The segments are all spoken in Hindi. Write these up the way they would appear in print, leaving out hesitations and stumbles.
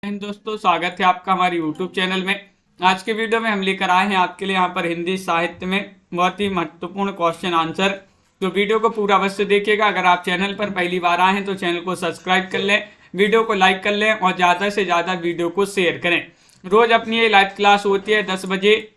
दोस्तों, स्वागत है आपका हमारे YouTube चैनल में। आज के वीडियो में हम लेकर आए हैं आपके लिए यहाँ पर हिंदी साहित्य में बहुत ही महत्वपूर्ण क्वेश्चन आंसर। तो वीडियो को पूरा अवश्य देखिएगा। अगर आप चैनल पर पहली बार आए हैं तो चैनल को सब्सक्राइब कर लें, वीडियो को लाइक कर लें और ज़्यादा से ज़्यादा वीडियो को शेयर करें। रोज़ अपनी ये लाइव क्लास होती है 10 बजे,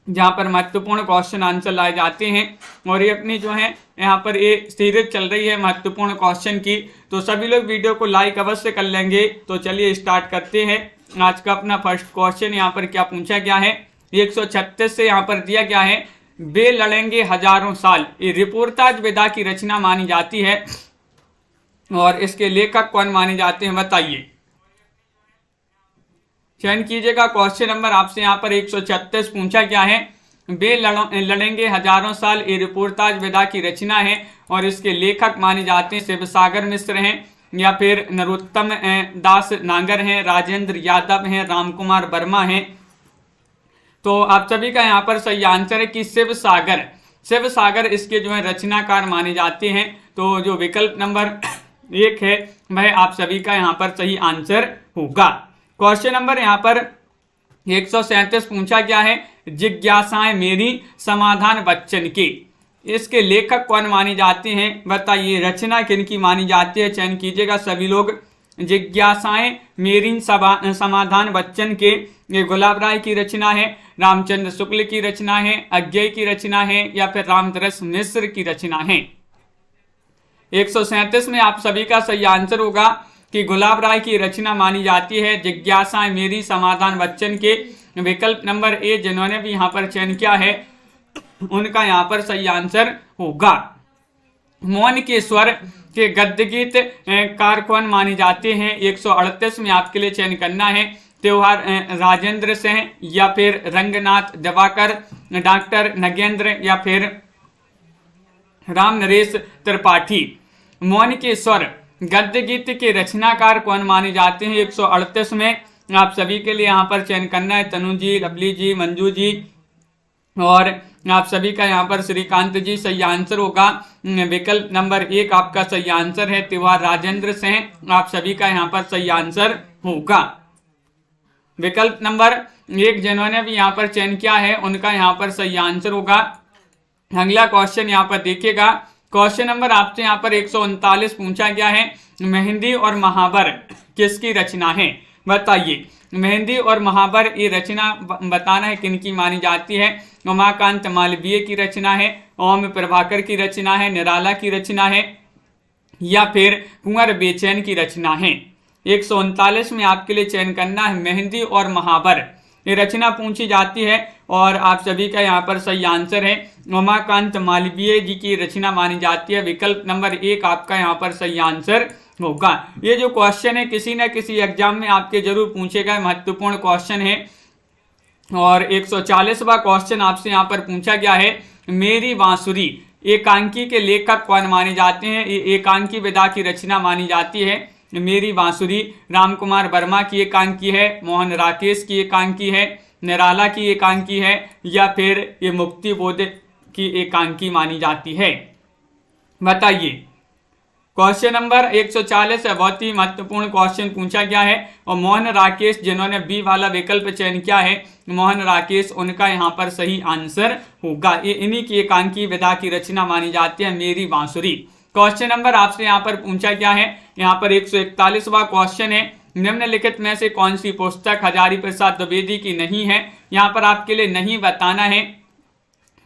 जहाँ पर महत्वपूर्ण क्वेश्चन आंसर लाए जाते हैं। और ये अपनी जो है यहाँ पर ये सीरीज चल रही है महत्वपूर्ण क्वेश्चन की, तो सभी लोग वीडियो को लाइक अवश्य कर लेंगे। तो चलिए स्टार्ट करते हैं। आज का अपना फर्स्ट क्वेश्चन यहाँ पर क्या पूछा गया है, 136 से यहाँ पर दिया गया है, वे लड़ेंगे हजारों साल। ये रिपोर्टाज विधा की रचना मानी जाती है और इसके लेखक कौन माने जाते हैं, बताइए। चयन कीजिएगा। क्वेश्चन नंबर आपसे यहाँ पर 136 पूछा गया है, वे लड़ेंगे हजारों साल। ये रिपोर्टाज विधा की रचना है और इसके लेखक माने जाते हैं शिवसागर मिश्र हैं, या फिर नरोत्तम दास नागर हैं, राजेंद्र यादव हैं, रामकुमार वर्मा हैं। तो आप सभी का यहाँ पर सही आंसर है कि शिवसागर इसके जो है रचनाकार माने जाते हैं। तो जो विकल्प नंबर 1 है वह आप सभी का यहाँ पर सही आंसर होगा। क्वेश्चन नंबर यहाँ पर 137 पूछा गया है, जिज्ञासाएं मेरी समाधान बच्चन की। इसके लेखक कौन माने जाते हैं, बताइए। रचना किनकी मानी जाती है, चयन कीजिएगा सभी लोग। जिज्ञासाएं मेरी समाधान बच्चन के, ये गुलाब राय की रचना है, रामचंद्र शुक्ल की रचना है, अज्ञेय की रचना है, या फिर रामतरस मिश्र की रचना है। 137 में आप सभी का सही आंसर होगा कि गुलाब राय की रचना मानी जाती है जिज्ञासाएं मेरी समाधान बच्चन के। विकल्प नंबर ए जिन्होंने भी यहाँ पर चयन किया है उनका यहाँ पर सही आंसर होगा। मौन के स्वर के गद्य गीत कार कौन माने जाते हैं, 138 में आपके लिए चयन करना है। त्योहार राजेंद्र सिंह, या फिर रंगनाथ दिवाकर, डॉक्टर नगेंद्र, या फिर राम नरेश त्रिपाठी। मौन के स्वर गद्य गीत के रचनाकार कौन माने जाते हैं, 138 में आप सभी के लिए यहाँ पर चयन करना है। तनु जी, लवली जी, मंजू जी और आप सभी का यहाँ पर श्रीकांत जी सही आंसर होगा। विकल्प नंबर 1 आपका सही आंसर है, त्योहार राजेंद्र सिंह आप सभी का यहाँ पर सही आंसर होगा। विकल्प नंबर 1 जिन्होंने भी यहाँ पर चयन किया है उनका यहाँ पर सही आंसर होगा। अगला क्वेश्चन यहाँ पर देखिएगा। क्वेश्चन नंबर आपसे यहाँ पर 139 पूछा गया है, मेहंदी और महावर किसकी रचना है, बताइए। मेहंदी और महावर ये रचना बताना है किनकी मानी जाती है। उमाकांत मालवीय की रचना है, ओम प्रभाकर की रचना है, निराला की रचना है, या फिर कुंवर बेचैन की रचना है। 139 में आपके लिए चयन करना है मेहंदी और महावर ये रचना पूछी जाती है और आप सभी का यहाँ पर सही आंसर है उमाकांत मालवीय जी की रचना मानी जाती है। विकल्प नंबर 1 आपका यहाँ पर सही आंसर होगा। ये जो क्वेश्चन है किसी न किसी एग्जाम में आपके जरूर पूछे गए महत्वपूर्ण क्वेश्चन है। और 140वां क्वेश्चन आपसे यहाँ पर पूछा गया है, मेरी बांसुरी एकांकी के लेखक कौन माने जाते हैं। एकांकी विधा की रचना मानी जाती है। मेरी बांसुरी रामकुमार वर्मा की एकांकी है, मोहन राकेश की एकांकी है, निराला की एकांकी है, या फिर ये मुक्ति बोध की एकांकी मानी जाती है, बताइए। क्वेश्चन नंबर 140 है, बहुत ही महत्वपूर्ण क्वेश्चन पूछा गया है। और मोहन राकेश जिन्होंने बी वाला विकल्प चयन किया है, मोहन राकेश उनका यहाँ पर सही आंसर होगा। ये इन्हीं की एकांकी विधा की रचना मानी जाती है, मेरी बांसुरी। क्वेश्चन नंबर आपसे यहाँ पर पूछा गया है, यहाँ पर 141वां क्वेश्चन है, निम्नलिखित में से कौन सी पुस्तक हजारी प्रसाद द्विवेदी की नहीं है। यहाँ पर आपके लिए नहीं बताना है,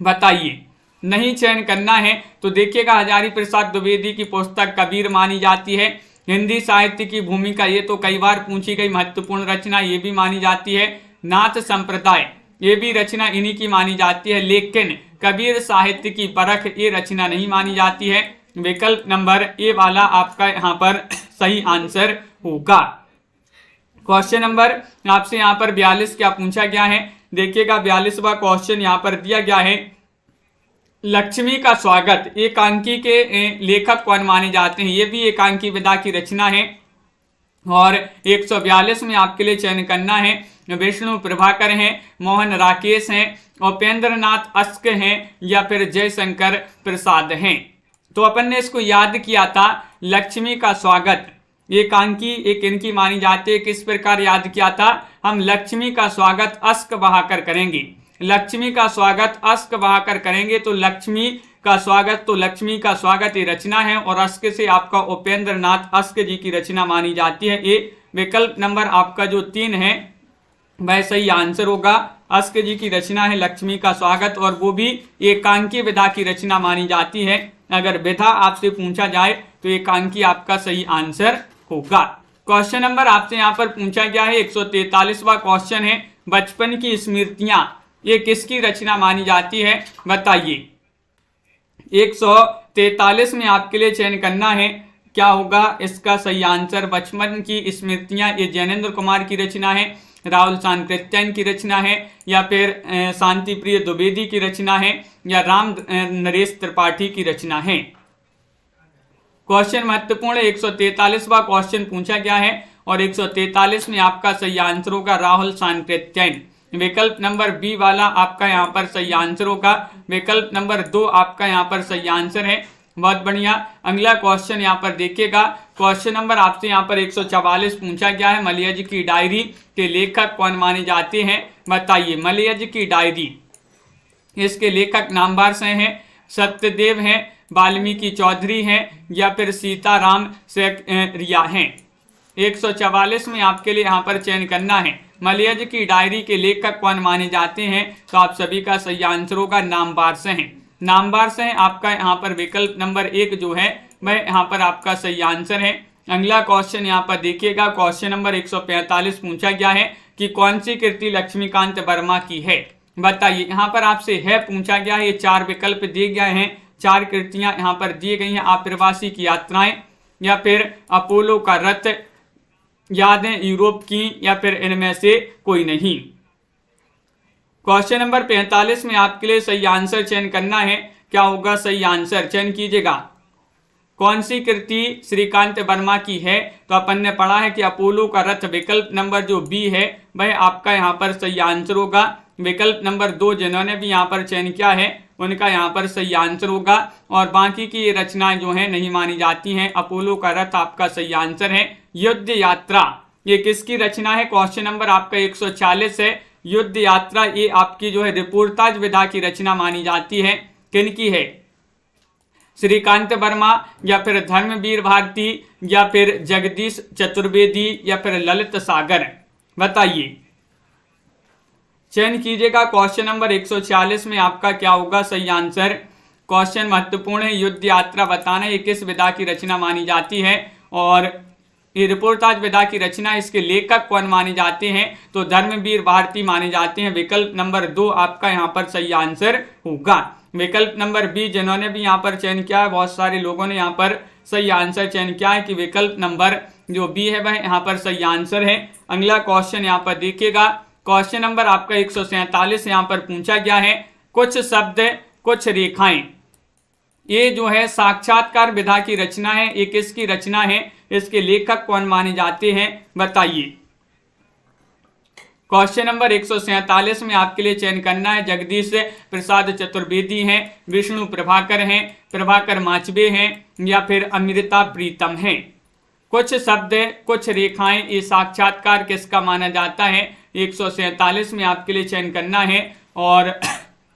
बताइए। नहीं चयन करना है तो देखिएगा, हजारी प्रसाद द्विवेदी की पुस्तक कबीर मानी जाती है। हिंदी साहित्य की भूमिका ये तो कई बार पूछी गई महत्वपूर्ण रचना, ये भी मानी जाती है। नाथ संप्रदाय ये भी रचना इन्हीं की मानी जाती है, लेकिन कबीर साहित्य की परख ये रचना नहीं मानी जाती है। विकल्प नंबर ए वाला आपका यहाँ पर सही आंसर होगा। क्वेश्चन नंबर आपसे यहाँ पर 42 क्या पूछा गया है, देखिएगा 42वां क्वेश्चन यहाँ पर दिया गया है, लक्ष्मी का स्वागत एकांकी के लेखक कौन माने जाते हैं। ये भी एकांकी विधा की रचना है। और 142 में आपके लिए चयन करना है, विष्णु प्रभाकर हैं, मोहन राकेश हैं, उपेंद्र नाथ अस्क हैं, या फिर जयशंकर प्रसाद हैं। तो अपन ने इसको याद किया था, लक्ष्मी का स्वागत एकांकी एक इनकी मानी जाती है। किस प्रकार याद किया था? हम लक्ष्मी का स्वागत अस्क बहाकर करेंगे। लक्ष्मी का स्वागत अस्क बहाकर करेंगे तो लक्ष्मी का स्वागत ये रचना है और अस्क से आपका उपेंद्र नाथ अस्क जी की रचना मानी जाती है। ये विकल्प नंबर आपका जो 3 है वह सही आंसर होगा। अस्क जी की रचना है लक्ष्मी का स्वागत और वो भी एकांकी विधा की रचना मानी जाती है। अगर विधा आपसे पूछा जाए तो एकांकी आपका सही आंसर होगा। क्वेश्चन नंबर आपसे यहाँ पर पूछा गया है 143वां क्वेश्चन है, बचपन की स्मृतियां ये किसकी रचना मानी जाती है? बताइए। 143 में आपके लिए चयन करना है, क्या होगा इसका सही आंसर? बचपन की स्मृतियां ये जैनेन्द्र कुमार की रचना है, राहुल सांकृत्यायन की रचना है, या फिर शांति प्रिय द्विवेदी की रचना है, या राम नरेश त्रिपाठी की रचना है। क्वेश्चन महत्वपूर्ण है। 143वां क्वेश्चन पूछा गया है और 143 में आपका सही आंसर होगा राहुल सांकृत्यायन। विकल्प नंबर बी वाला आपका यहाँ पर सही आंसर होगा। विकल्प नंबर 2 आपका यहाँ पर सही आंसर है। बहुत बढ़िया। अगला क्वेश्चन यहाँ पर देखिएगा। क्वेश्चन नंबर आपसे यहाँ पर 144 पूछा गया है, मलयज की डायरी के लेखक कौन माने जाते हैं? बताइए। मलयज की डायरी इसके लेखक नामवार से हैं, सत्यदेव हैं, वाल्मीकि चौधरी हैं, या फिर सीताराम रिया हैं। 144 में आपके लिए यहाँ पर चयन करना है, मलयज की डायरी के लेखक कौन माने जाते हैं? तो आप सभी का सही आंसर होगा नामवार से हैं। नामवार से हैं आपका यहाँ पर विकल्प नंबर 1 जो है वह यहाँ पर आपका सही आंसर है। अगला क्वेश्चन यहाँ पर देखिएगा। क्वेश्चन नंबर 145 पूछा गया है कि कौन सी कृति लक्ष्मीकांत वर्मा की है? बताइए। यहाँ पर आपसे है पूछा गया है, ये 4 विकल्प दिए गए हैं, 4 कृतियां यहाँ पर दी गई हैं। आप्रवासी की यात्राएं, या फिर अपोलो का रथ, यादें यूरोप की, या फिर इनमें से कोई नहीं। क्वेश्चन नंबर 45 में आपके लिए सही आंसर चयन करना है, क्या होगा सही आंसर? चयन कीजिएगा। कौन सी कृति श्रीकांत वर्मा की है? तो अपन ने पढ़ा है कि अपोलो का रथ। विकल्प नंबर जो बी है वह आपका यहाँ पर सही आंसर होगा। विकल्प नंबर 2 जिन्होंने भी यहाँ पर चयन किया है उनका यहाँ पर सही आंसर होगा, और बाकी की ये रचनाएं जो हैं नहीं मानी जाती हैं। अपोलो का रथ आपका सही आंसर है। युद्ध यात्रा ये किसकी रचना है? क्वेश्चन नंबर आपका 140 है। युद्ध यात्रा ये आपकी जो है रिपोर्टाज विधा की रचना मानी जाती है। किनकी है? श्रीकांत वर्मा, या फिर धर्मवीर भारती, या फिर जगदीश चतुर्वेदी, या फिर ललित सागर? बताइए। चयन कीजिएगा। क्वेश्चन नंबर 146 में आपका क्या होगा सही आंसर? क्वेश्चन महत्वपूर्ण है। युद्ध यात्रा बताना ये किस विधा की रचना मानी जाती है, और ये रिपोर्टाज विधा की रचना, इसके लेखक कौन माने जाते हैं? तो धर्मवीर भारती माने जाते हैं। विकल्प नंबर 2 आपका यहाँ पर सही आंसर होगा। विकल्प नंबर बी जिन्होंने भी यहाँ पर चयन किया है, बहुत सारे लोगों ने यहाँ पर सही आंसर चयन किया है कि विकल्प नंबर जो बी है वह यहाँ पर सही आंसर है। अगला क्वेश्चन यहाँ पर देखिएगा। क्वेश्चन नंबर आपका 147 यहाँ पर पूछा गया है, कुछ शब्द कुछ रेखाएं ये जो है साक्षात्कार विधा की रचना है, ये किसकी रचना है? इसके लेखक कौन माने जाते हैं? बताइए। क्वेश्चन नंबर 147 में आपके लिए चयन करना है, जगदीश प्रसाद चतुर्वेदी हैं, विष्णु प्रभाकर हैं, प्रभाकर माचबे हैं, या फिर अमृता प्रीतम हैं। कुछ शब्द कुछ रेखाएं ये साक्षात्कार किसका माना जाता है? 147 में आपके लिए चयन करना है, और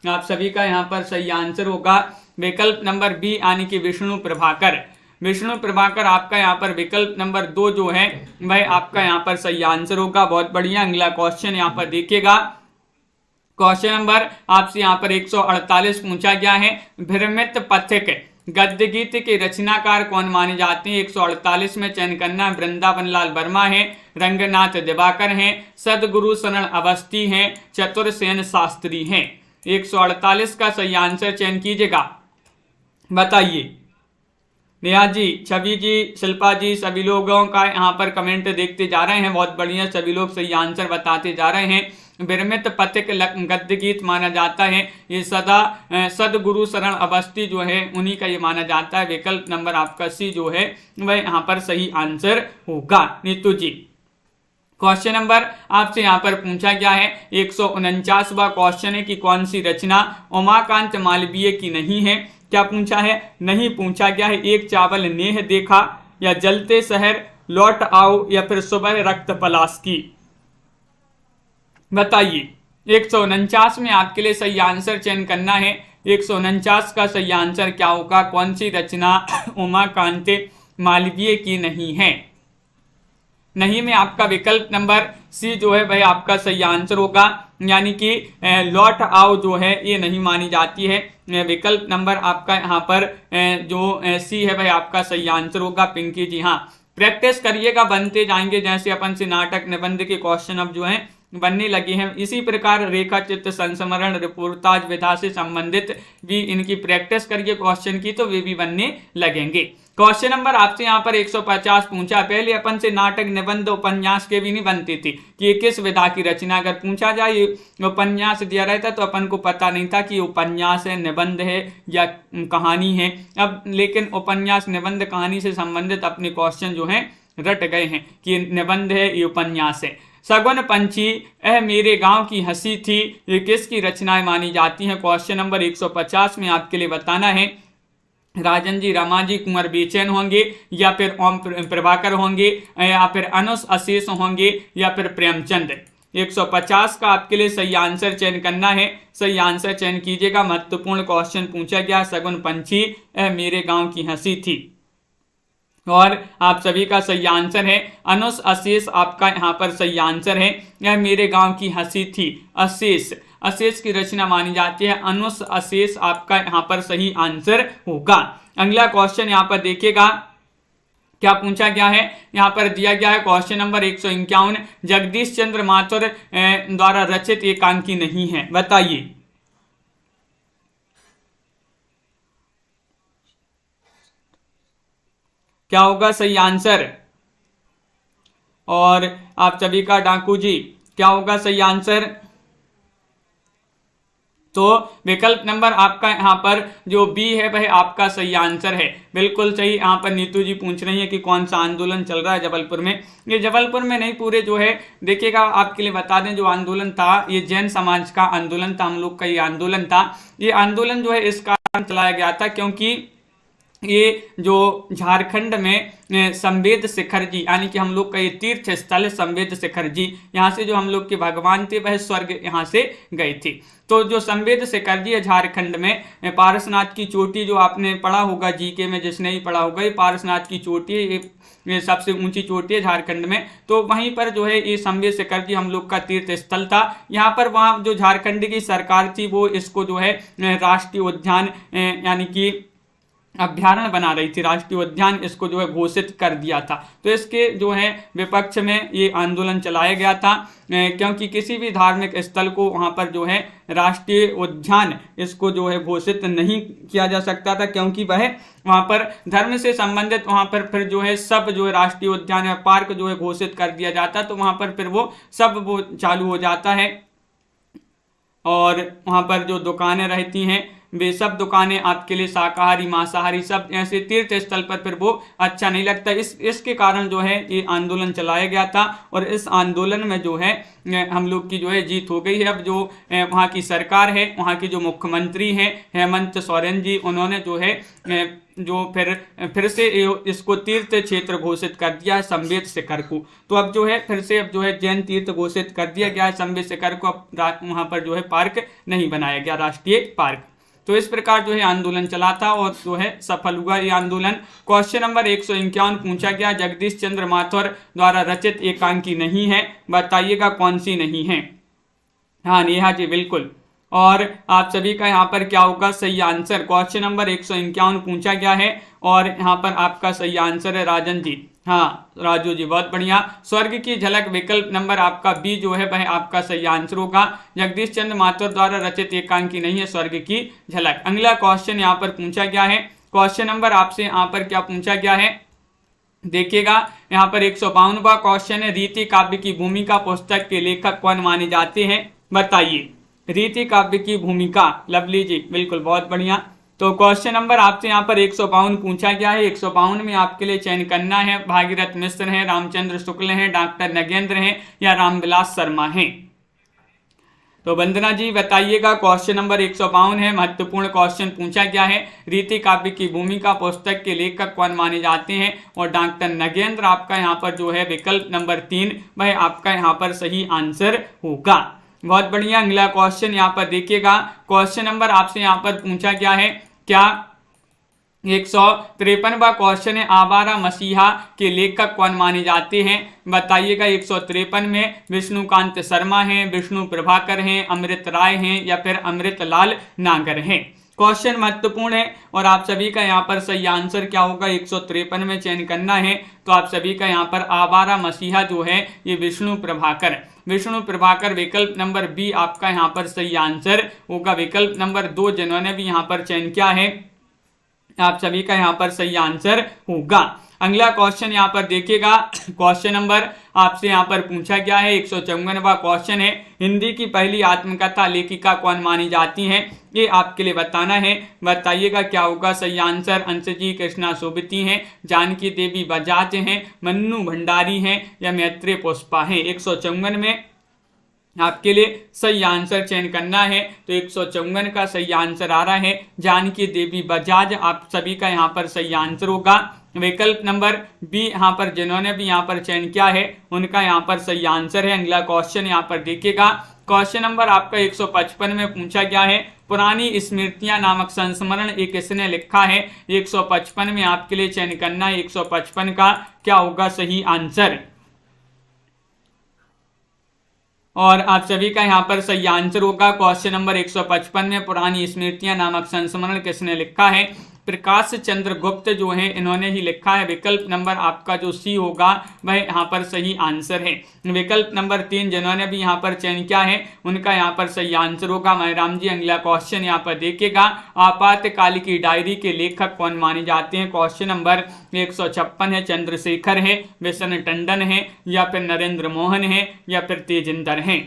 आप सभी का यहाँ पर सही आंसर होगा विकल्प नंबर बी यानी कि विष्णु प्रभाकर। विष्णु प्रभाकर आपका यहाँ पर विकल्प नंबर 2 जो है वह आपका यहाँ पर सही आंसर होगा। बहुत बढ़िया। अगला क्वेश्चन यहाँ पर देखिएगा। क्वेश्चन नंबर आपसे यहाँ पर 148 पूछा गया है, भ्रमित पथिक गद्य गीत के रचनाकार कौन माने जाते हैं? 148 में चयन करना। वृंदावन लाल वर्मा है, रंगनाथ दिवाकर हैं, सदगुरु शरण अवस्थी हैं, चतुरसेन शास्त्री हैं। 148 का सही आंसर चयन कीजिएगा। बताइए। नेहा जी, छवि जी, शिल्पा जी, सभी लोगों का यहाँ पर कमेंट देखते जा रहे हैं। बहुत बढ़िया, सभी लोग सही आंसर बताते जा रहे हैं। विरमित पथिक गद्य गीत माना जाता है, ये सदगुरु शरण अवस्थी जो है उन्हीं का ये माना जाता है। विकल्प नंबर आपका सी जो है वह यहाँ पर सही आंसर होगा। नीतू जी, क्वेश्चन नंबर आपसे यहाँ पर पूछा गया है 149वां क्वेश्चन है कि कौन सी रचना उमाकांत मालवीय की नहीं है? क्या पूछा है? नहीं पूछा गया है। एक चावल नेह देखा, या जलते शहर, लौट आओ या फिर सुबह रक्त पलाश की। बताइए 149 में आपके लिए सही आंसर चयन करना है। 149 का सही आंसर क्या होगा? कौन सी रचना उमाकांत मालवीय की नहीं है? नहीं में आपका विकल्प नंबर सी जो है भाई आपका सही आंसर होगा, यानी कि लौट आओ जो है ये नहीं मानी जाती है। विकल्प नंबर आपका यहाँ पर जो सी है भाई आपका सही आंसर होगा पिंकी जी। हाँ, प्रैक्टिस करिएगा, बनते जाएंगे जैसे अपन से नाटक निबंध के क्वेश्चन अब जो है बनने लगे हैं। इसी प्रकार रेखा चित्र संस्मरण रिपोर्टाज विधा से संबंधित भी इनकी प्रैक्टिस करिए क्वेश्चन की, तो वे भी बनने लगेंगे। क्वेश्चन नंबर आपसे यहाँ पर 150 पूछा। पहले अपन से नाटक निबंध उपन्यास के भी नहीं बनती थी कि ये किस विधा की रचना। अगर पूछा जाए उपन्यास दिया रहता तो अपन को पता नहीं था कि उपन्यास है, निबंध है या कहानी है। अब लेकिन उपन्यास निबंध कहानी से संबंधित अपने क्वेश्चन जो है रट गए हैं कि निबंध है, ये उपन्यास है। सगुन पंछी मेरे गांव की हंसी थी, ये किसकी रचनाएं मानी जाती हैं? क्वेश्चन नंबर 150 में आपके लिए बताना है। राजन जी, रामाजी कुंवर बेचैन होंगे या फिर ओम प्रभाकर होंगे या फिर अनुस अशेष होंगे या फिर प्रेमचंद? 150 का आपके लिए सही आंसर चयन करना है। सही आंसर चयन कीजिएगा। महत्वपूर्ण क्वेश्चन पूछा गया, सगुन पंछी मेरे गांव की हंसी थी, और आप सभी का सही आंसर है अनुस अशेष आपका यहाँ पर सही आंसर है। यह मेरे गांव की हंसी थी अशेष, अशेष की रचना मानी जाती है। अनुस अशेष आपका यहाँ पर सही आंसर होगा। अगला क्वेश्चन यहाँ पर देखिएगा क्या पूछा गया है। यहाँ पर दिया गया है क्वेश्चन नंबर 151, जगदीश चंद्र माथुर द्वारा रचित एकांकी नहीं है। बताइए क्या होगा सही आंसर? और आप सभी का डाकू जी क्या होगा सही आंसर? तो विकल्प नंबर आपका यहाँ पर जो बी है वह आपका सही आंसर है। बिल्कुल सही। यहाँ पर नीतू जी पूछ रही है कि कौन सा आंदोलन चल रहा है जबलपुर में। ये जबलपुर में नहीं, पूरे जो है देखिएगा, आपके लिए बता दें जो आंदोलन था ये जैन समाज का आंदोलन था, हम लोग का ये आंदोलन था। ये आंदोलन जो है इस कारण चलाया गया था क्योंकि ये जो झारखंड में संवेद शिखर जी, यानी कि हम लोग का ये तीर्थ स्थल है संवेद शिखर जी, यहाँ से जो हम लोग के भगवान थे वह स्वर्ग यहाँ से गए थे। तो जो संवेद शिखर जी है झारखंड में, पारसनाथ की चोटी जो आपने पढ़ा होगा जीके में, जिसने भी पढ़ा होगा, ये पारसनाथ की चोटी है, ये सबसे ऊंची चोटी है झारखंड में। तो वहीं पर जो है ये संवेद शिखर जी हम लोग का तीर्थ स्थल था। यहाँ पर वहाँ जो झारखंड की सरकार थी वो इसको जो है राष्ट्रीय उद्यान यानी कि अभ्यारण्य बना रही थी, राष्ट्रीय उद्यान इसको जो है घोषित कर दिया था। तो इसके जो है विपक्ष में ये आंदोलन चलाया गया था क्योंकि किसी भी धार्मिक स्थल को वहाँ पर जो है राष्ट्रीय उद्यान इसको जो है घोषित नहीं किया जा सकता था, क्योंकि वह वहाँ पर धर्म से संबंधित वहाँ पर फिर जो है सब जो है राष्ट्रीय उद्यान या पार्क जो है घोषित कर दिया जाता, तो वहाँ पर फिर वो सब वो चालू हो जाता है और वहाँ पर जो दुकानें रहती हैं वे सब दुकानें आपके लिए शाकाहारी मांसाहारी सब ऐसे तीर्थ स्थल पर फिर वो अच्छा नहीं लगता। इसके कारण जो है ये आंदोलन चलाया गया था और इस आंदोलन में जो है हम लोग की जो है जीत हो गई है। अब जो वहाँ की सरकार है, वहाँ के जो मुख्यमंत्री हैं हेमंत सोरेन जी, उन्होंने जो है जो फिर से इसको तीर्थ क्षेत्र घोषित कर दिया है संवेद शिखर को। तो अब जो है फिर से अब जो है जैन तीर्थ घोषित कर दिया गया है संवेद शिखर को। अब वहाँ पर जो है पार्क नहीं बनाया गया, राष्ट्रीय पार्क। तो इस प्रकार जो है आंदोलन चला था और जो है सफल हुआ ये आंदोलन। क्वेश्चन नंबर 151 पूछा गया, जगदीश चंद्र माथुर द्वारा रचित एकांकी नहीं है, बताइएगा कौन सी नहीं है। हाँ नेहा जी बिल्कुल। और आप सभी का यहाँ पर क्या होगा सही आंसर? क्वेश्चन नंबर 151 पूछा गया है और यहाँ पर आपका सही आंसर है राजन जी। हाँ राजू जी बहुत बढ़िया। स्वर्ग की झलक विकल्प नंबर आपका बी जो है वह आपका सही आंसर होगा। जगदीश चंद्र माथुर द्वारा रचित एकांकी नहीं है स्वर्ग की झलक। अगला क्वेश्चन यहाँ पर पूछा गया है। क्वेश्चन नंबर आपसे यहाँ पर क्या पूछा गया है देखिएगा, यहाँ पर 152वां क्वेश्चन है, रीति काव्य की भूमिका पुस्तक के लेखक कौन माने जाते हैं, बताइए। रीति काव्य की भूमिका, लवली जी बिल्कुल बहुत बढ़िया। तो क्वेश्चन नंबर आपसे यहाँ पर 152 पूछा गया है। 152 में आपके लिए चयन करना है, भागीरथ मिश्र हैं, रामचंद्र शुक्ल हैं, डॉक्टर नगेंद्र हैं या रामविलास शर्मा हैं। तो वंदना जी बताइएगा, क्वेश्चन नंबर 152 है, महत्वपूर्ण क्वेश्चन पूछा गया है। रीति काव्य की भूमिका पुस्तक के लेखक कौन माने जाते हैं? और डॉक्टर नगेंद्र आपका यहाँ पर जो है विकल्प नंबर 3 वह आपका यहाँ पर सही आंसर होगा। बहुत बढ़िया। अगला क्वेश्चन यहाँ पर देखिएगा, क्वेश्चन नंबर आपसे यहाँ पर पूछा गया है, क्या 153वां क्वेश्चन है, आवारा मसीहा के लेखक कौन माने जाते हैं? बताइएगा। 153 में विष्णुकांत शर्मा हैं, विष्णु प्रभाकर हैं, अमृत राय हैं या फिर अमृत लाल नागर हैं। क्वेश्चन महत्वपूर्ण है और आप सभी का यहाँ पर सही आंसर क्या होगा 153 में चयन करना है। तो आप सभी का यहाँ पर आवारा मसीहा जो है ये विष्णु प्रभाकर विकल्प नंबर बी आपका यहाँ पर सही आंसर होगा। विकल्प नंबर 2 जिन्होंने भी यहाँ पर चयन किया है आप सभी का यहाँ पर सही आंसर होगा। अगला क्वेश्चन यहाँ पर देखिएगा, क्वेश्चन नंबर आपसे यहाँ पर पूछा गया है 154वां क्वेश्चन है, हिंदी की पहली आत्मकथा लेखिका कौन मानी जाती हैं? ये आपके लिए बताना है। बताइएगा क्या होगा सही आंसर। अंशजी कृष्णा सोबती हैं, जानकी देवी बजाज हैं, मन्नू भंडारी हैं या मैत्रेय पुष्पा हैं। 154 में आपके लिए सही आंसर चयन करना है। तो 154 का सही आंसर आ रहा है जानकी देवी बजाज, आप सभी का यहाँ पर सही आंसर होगा। विकल्प नंबर बी यहाँ पर जिन्होंने भी यहाँ पर चयन किया है उनका यहाँ पर सही आंसर है। अगला क्वेश्चन यहाँ पर देखिएगा, क्वेश्चन नंबर आपका 155 में पूछा गया है, पुरानी स्मृतियां नामक संस्मरण एक किसने लिखा है? 155 में आपके लिए चयन करना है 155 का क्या होगा सही आंसर। और आप सभी का यहाँ पर सही आंसर होगा क्वेश्चन नंबर 155 में पुरानी स्मृतियां नामक संस्मरण किसने लिखा है? प्रकाश चंद्र गुप्त जो है इन्होंने ही लिखा है। विकल्प नंबर आपका जो सी होगा वह यहाँ पर सही आंसर है। विकल्प नंबर 3 जिन्होंने भी यहाँ पर चयन किया है उनका यहाँ पर सही आंसर होगा। महराम जी अगला क्वेश्चन यहाँ पर देखिएगा, आपातकाल की डायरी के लेखक कौन माने जाते हैं? क्वेश्चन नंबर 156 है, चंद्रशेखर है, बिशन टंडन है या फिर नरेंद्र मोहन है या फिर तेजिंदर हैं।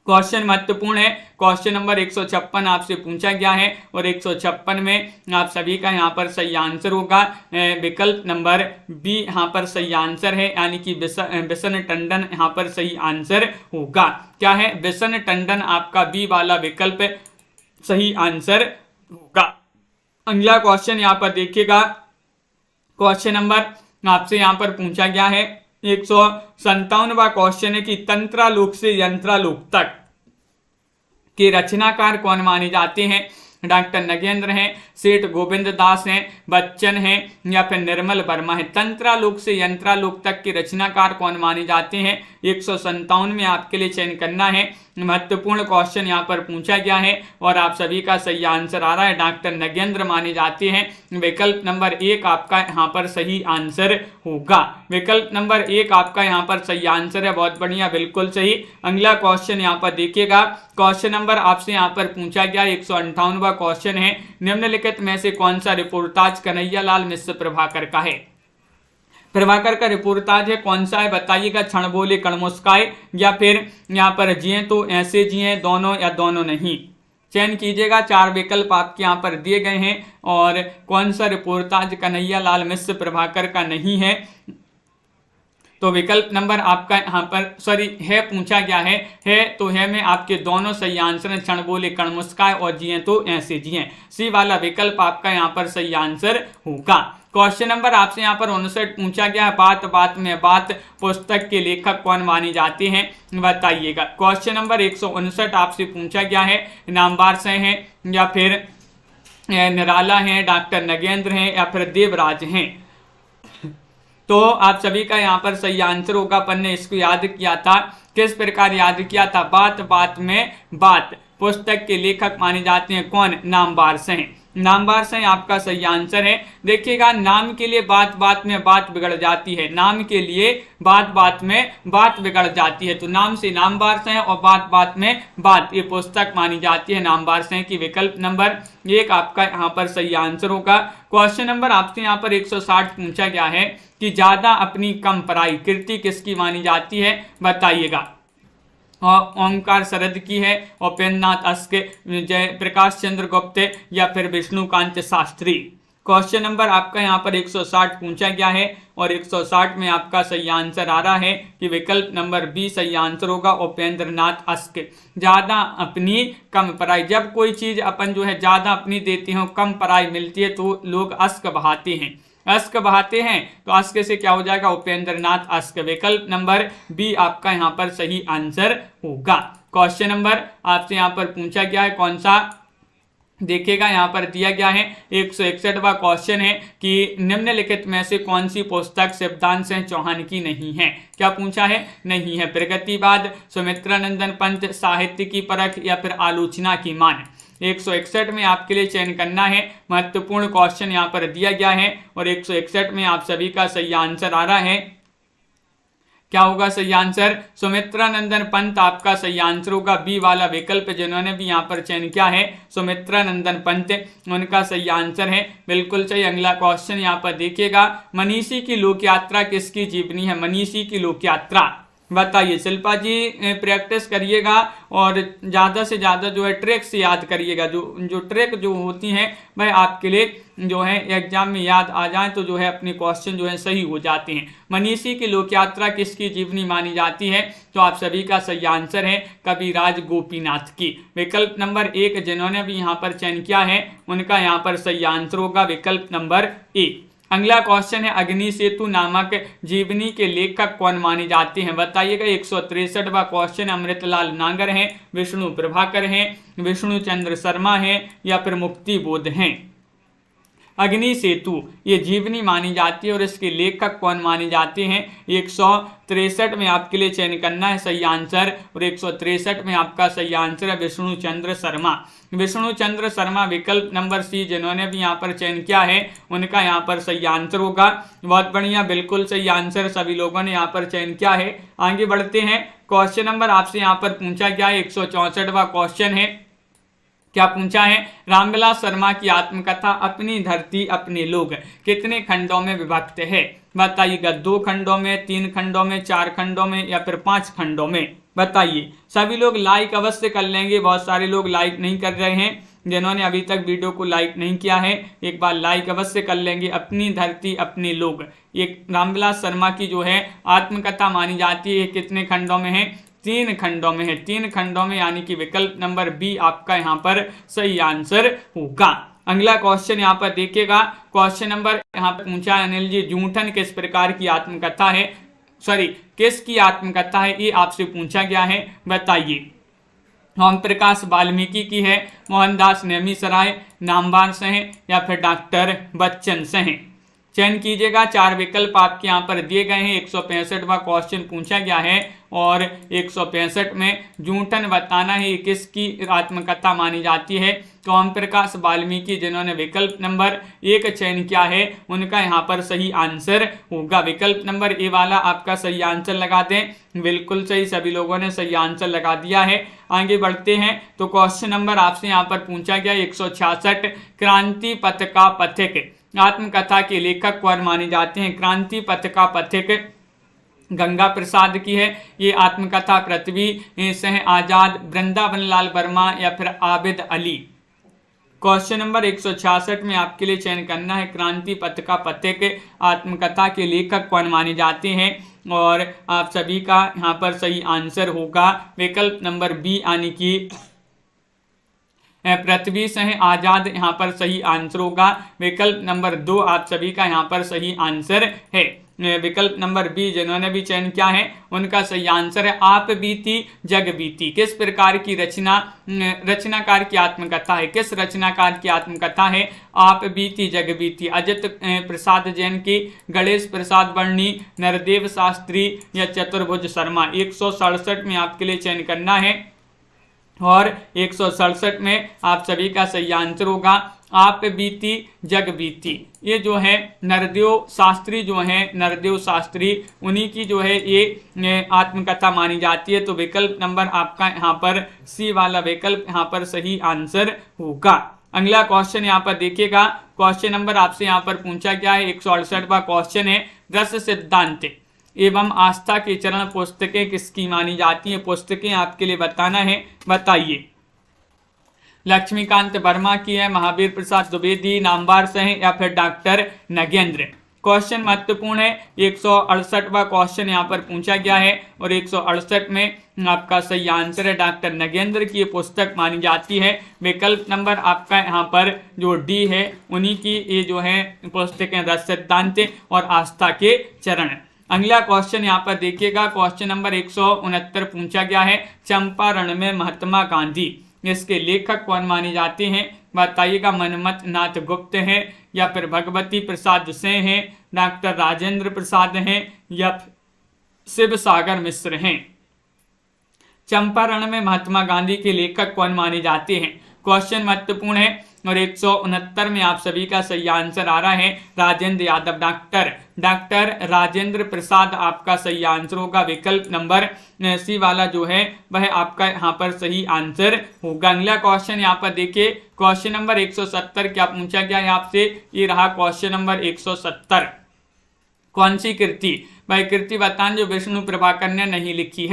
क्वेश्चन महत्वपूर्ण है। क्वेश्चन नंबर 156 आपसे पूछा गया है और 156 में आप सभी का यहाँ पर सही आंसर होगा। विकल्प नंबर बी यहाँ पर सही आंसर है, यानी कि बिशन टंडन यहाँ पर सही आंसर होगा। क्या है? बिशन टंडन आपका बी वाला विकल्प सही आंसर होगा। अगला क्वेश्चन यहाँ पर देखिएगा, क्वेश्चन नंबर आपसे यहाँ पर पूछा गया है 157वां क्वेश्चन है कि तंत्रालोक से यंत्रालोक तक के रचनाकार कौन माने जाते हैं? डॉक्टर नगेंद्र हैं, सेठ गोविंद दास हैं, बच्चन हैं या फिर निर्मल वर्मा है। तंत्रालोक से यंत्रालोक तक के रचनाकार कौन माने जाते हैं? 157 में आपके लिए चयन करना है। महत्वपूर्ण क्वेश्चन यहाँ पर पूछा गया है और आप सभी का सही आंसर आ रहा है डॉक्टर नगेंद्र माने जाते हैं। विकल्प नंबर 1 आपका यहाँ पर सही आंसर होगा। विकल्प नंबर 1 आपका यहाँ पर सही आंसर है। बहुत बढ़िया, बिल्कुल सही। अगला क्वेश्चन यहाँ पर देखिएगा, क्वेश्चन नंबर आपसे यहाँ पर पूछा गया 158वां क्वेश्चन है, निम्नलिखित में से कौन सा रिपोर्टाज कन्हैयालाल मिश्र प्रभाकर का है? प्रभाकर का रिपोर्टाज है, कौन सा है बताइएगा। क्षण बोले कण मुस्काए या फिर यहाँ पर जिए तो ऐसे जिए, दोनों या दोनों नहीं, चयन कीजिएगा। 4 विकल्प आपके यहाँ पर दिए गए हैं और कौन सा रिपोर्टाज कन्हैयालाल मिश्र प्रभाकर का नहीं है? तो विकल्प नंबर आपका यहाँ पर है पूछा गया है तो है में आपके दोनों सही आंसर हैं, क्षण बोले कण मुस्काए और जिए तो ऐसे जिए। सी वाला विकल्प आपका यहाँ पर सही आंसर होगा। क्वेश्चन नंबर आपसे यहाँ पर 59 पूछा गया है, बात बात में बात पुस्तक के लेखक कौन माने जाते हैं? बताइएगा। क्वेश्चन नंबर 159 आपसे पूछा गया है, नामवार से हैं या फिर निराला हैं, डॉक्टर नगेंद्र हैं या फिर देवराज हैं। तो आप सभी का यहाँ पर सही आंसर होगा। अपन ने इसको याद किया था, किस प्रकार याद किया था? बात बात में बात पुस्तक के लेखक माने जाते हैं कौन? नामवार से हैं। नामवार से आपका सही आंसर है। देखिएगा, नाम के लिए बात बात में बात बिगड़ जाती है, नाम के लिए बात बात में बात बिगड़ जाती है, तो नाम से नामवार से और बात बात में बात ये पुस्तक मानी जाती है नामवार से की। विकल्प नंबर 1 आपका यहाँ पर सही आंसर होगा। क्वेश्चन नंबर आपसे यहाँ पर 160 पूछा गया है कि ज्यादा अपनी कम पराई कृति किसकी मानी जाती है? बताइएगा। और ओमकार शरद की है, उपेंद्रनाथ अस्क, जय प्रकाश चंद्र गुप्त या फिर विष्णुकांत शास्त्री। क्वेश्चन नंबर आपका यहाँ पर 160 पूछा गया है और 160 में आपका सही आंसर आ रहा है कि विकल्प नंबर बी सही आंसर होगा, उपेंद्र नाथ अश्क। ज्यादा अपनी कम पराई, जब कोई चीज अपन जो है ज्यादा अपनी देते हो कम पराई मिलती है तो लोग अश्क बहाते हैं, अश्क बहाते हैं, तो अश्क से क्या हो जाएगा, उपेंद्र नाथ अश्क। विकल्प नंबर बी आपका यहाँ पर सही आंसर होगा। क्वेश्चन नंबर आपसे यहाँ पर पूछा गया है कौन सा, देखिएगा यहाँ पर दिया गया है 161वां क्वेश्चन है कि निम्नलिखित में से कौन सी पुस्तक शिवदान सिंह चौहान की नहीं है। क्या पूछा है, नहीं है। प्रगतिवाद, सुमित्रानंदन पंत, साहित्य की परख या फिर आलोचना की मान। 161 में आपके लिए चयन करना है, महत्वपूर्ण क्वेश्चन यहाँ पर दिया गया है और 161 में आप सभी का सही आंसर आ रहा है। क्या होगा सही आंसर, सुमित्रानंदन पंत आपका सही आंसर होगा, बी वाला विकल्प जिन्होंने भी यहाँ पर चयन किया है सुमित्रानंदन पंत, उनका सही आंसर है, बिल्कुल सही। अगला क्वेश्चन यहाँ पर देखिएगा, मनीषी की लोक यात्रा किसकी जीवनी है। मनीषी की लोक यात्रा बताइए। शिल्पा जी प्रैक्टिस करिएगा और ज़्यादा से ज़्यादा जो है ट्रिक से याद करिएगा, जो ट्रिक जो होती हैं वह आपके लिए जो है एग्जाम में याद आ जाए तो जो है अपने क्वेश्चन जो है सही हो जाते हैं। मनीषी की लोक यात्रा किसकी जीवनी मानी जाती है, तो आप सभी का सही आंसर है कविराज गोपीनाथ की। विकल्प नंबर 1 जिन्होंने भी यहाँ पर चयन किया है उनका यहाँ पर सही आंसर होगा विकल्प नंबर ए। अगला क्वेश्चन है, अग्नि सेतु नामक जीवनी के लेखक कौन माने जाते हैं, बताइएगा। 163वां क्वेश्चन, अमृतलाल नागर हैं, विष्णु प्रभाकर हैं, विष्णु चंद्र शर्मा हैं या फिर मुक्ति बोध हैं। अग्नि सेतु ये जीवनी मानी जाती है और इसके लेखक कौन माने जाते हैं। 163 में आपके लिए चयन करना है सही आंसर और 163 में आपका सही आंसर है विष्णु चंद्र शर्मा। विष्णु चंद्र शर्मा विकल्प नंबर सी जिन्होंने भी यहाँ पर चयन किया है उनका यहाँ पर सही आंसर होगा। बहुत बढ़िया, बिल्कुल सही आंसर सभी लोगों ने यहाँ पर चयन किया है। आगे बढ़ते हैं, क्वेश्चन नंबर आपसे यहाँ पर पूछा गया है 164वां क्वेश्चन है। क्या पूछा है, रामविलास शर्मा की आत्मकथा अपनी धरती अपने लोग कितने खंडों में विभक्त है, बताइएगा। 2 खंडों में, 3 खंडों में, 4 खंडों में या फिर 5 खंडों में, बताइए। सभी लोग लाइक अवश्य कर लेंगे, बहुत सारे लोग लाइक नहीं कर रहे हैं। जिन्होंने अभी तक वीडियो को लाइक नहीं किया है एक बार लाइक अवश्य कर लेंगे। अपनी धरती अपने लोग, ये रामविलास शर्मा की जो है आत्मकथा मानी जाती है, कितने खंडों में है, 3 खंडों में है, 3 खंडों में, यानी कि विकल्प नंबर बी आपका यहाँ पर सही आंसर होगा। अगला क्वेश्चन यहाँ पर देखिएगा, क्वेश्चन नंबर यहाँ पर पूछा है अनिल जी, जूठन किस प्रकार की आत्मकथा है, सॉरी किसकी आत्मकथा है, ये आपसे पूछा गया है, बताइए। ओम प्रकाश वाल्मीकि की है, मोहनदास नेमिसराय, नामवर सिंह या फिर डॉक्टर बच्चन सिंह। चयन कीजिएगा, 4 विकल्प आपके यहाँ पर दिए गए हैं। 165वां क्वेश्चन पूछा गया है और 165 में जूठन बताना है किसकी आत्मकथा मानी जाती है, तो ओम प्रकाश वाल्मीकि जिन्होंने विकल्प नंबर 1 चयन किया है उनका यहाँ पर सही आंसर होगा। विकल्प नंबर ए वाला आपका सही आंसर लगा दें, बिल्कुल सही, सभी लोगों ने सही आंसर लगा दिया है। आगे बढ़ते हैं, तो क्वेश्चन नंबर आपसे यहाँ पर पूछा गया 166, क्रांति पथ का पथिक आत्मकथा के लेखक कौन माने जाते हैं। क्रांति पथ का पथिक गंगा प्रसाद की है, ये आत्मकथा पृथ्वी सिंह आजाद, वृंदावन लाल वर्मा या फिर आबिद अली। क्वेश्चन नंबर 166 में आपके लिए चयन करना है, क्रांति पथ का पथिक आत्मकथा के लेखक कौन माने जाते हैं और आप सभी का यहाँ पर सही आंसर होगा विकल्प नंबर बी, यानी कि पृथ्वी सिंह आजाद यहाँ पर सही आंसर होगा। विकल्प नंबर 2 आप सभी का यहाँ पर सही आंसर है। विकल्प नंबर बी जिन्होंने भी चयन किया है उनका सही आंसर है आप बीती जग बीती। किस प्रकार की रचनाकार की आत्मकथा है, किस रचनाकार की आत्मकथा है, आप बीती जग बीती। अजित प्रसाद जैन की, गणेश प्रसाद वर्णी, नरदेव शास्त्री या चतुर्भुज शर्मा। 167 में आपके लिए चयन करना है और 167 में आप सभी का सही आंसर होगा आप बीती जग बीती। ये जो है नरदेव शास्त्री जो है, नरदेव शास्त्री उन्हीं की जो है ये आत्मकथा मानी जाती है, तो विकल्प नंबर आपका यहाँ पर सी वाला विकल्प यहाँ पर सही आंसर होगा। अगला क्वेश्चन यहाँ पर देखिएगा, क्वेश्चन नंबर आपसे यहाँ पर पूछा गया है 168वां क्वेश्चन है, दृश्य सिद्धांत एवं आस्था के चरण पुस्तकें किसकी मानी जाती हैं, पुस्तकें आपके लिए बताना है, बताइए। लक्ष्मीकांत वर्मा की है, महावीर प्रसाद द्विवेदी नामवार से हैं या फिर डॉक्टर नगेंद्र। क्वेश्चन महत्वपूर्ण है, 168वां क्वेश्चन यहाँ पर पूछा गया है और 168 में आपका सही आंसर है डॉक्टर नगेंद्र की ये पुस्तक मानी जाती है। विकल्प नंबर आपका यहाँ पर जो डी है उन्हीं की ये जो है पुस्तक है, रस सिद्धांत और आस्था के चरण। अगला क्वेश्चन यहाँ पर देखिएगा, क्वेश्चन नंबर 169 पूछा गया है, चंपारण में महात्मा गांधी, इसके लेखक कौन माने जाते हैं? बताइएगा। मनमथ नाथ गुप्त हैं या फिर भगवती प्रसाद सिंह हैं, डॉक्टर राजेंद्र प्रसाद हैं या शिव सागर मिश्र हैं। चंपारण में महात्मा गांधी के लेखक कौन माने जाते हैं? क्वेश्चन महत्वपूर्ण है और 169 में आप सभी का सही आंसर आ रहा है राजेंद्र यादव। डॉक्टर राजेंद्र प्रसाद आपका सही आंसर होगा। विकल्प नंबर सी वाला जो है वह आपका यहाँ पर सही आंसर होगा। अगला क्वेश्चन यहाँ पर देखिए, क्वेश्चन नंबर 170 क्या पूछा गया है आपसे? ये रहा क्वेश्चन नंबर 170। कौन सी कृति, वह कृति बताएं जो विष्णु प्रभाकर ने नहीं लिखी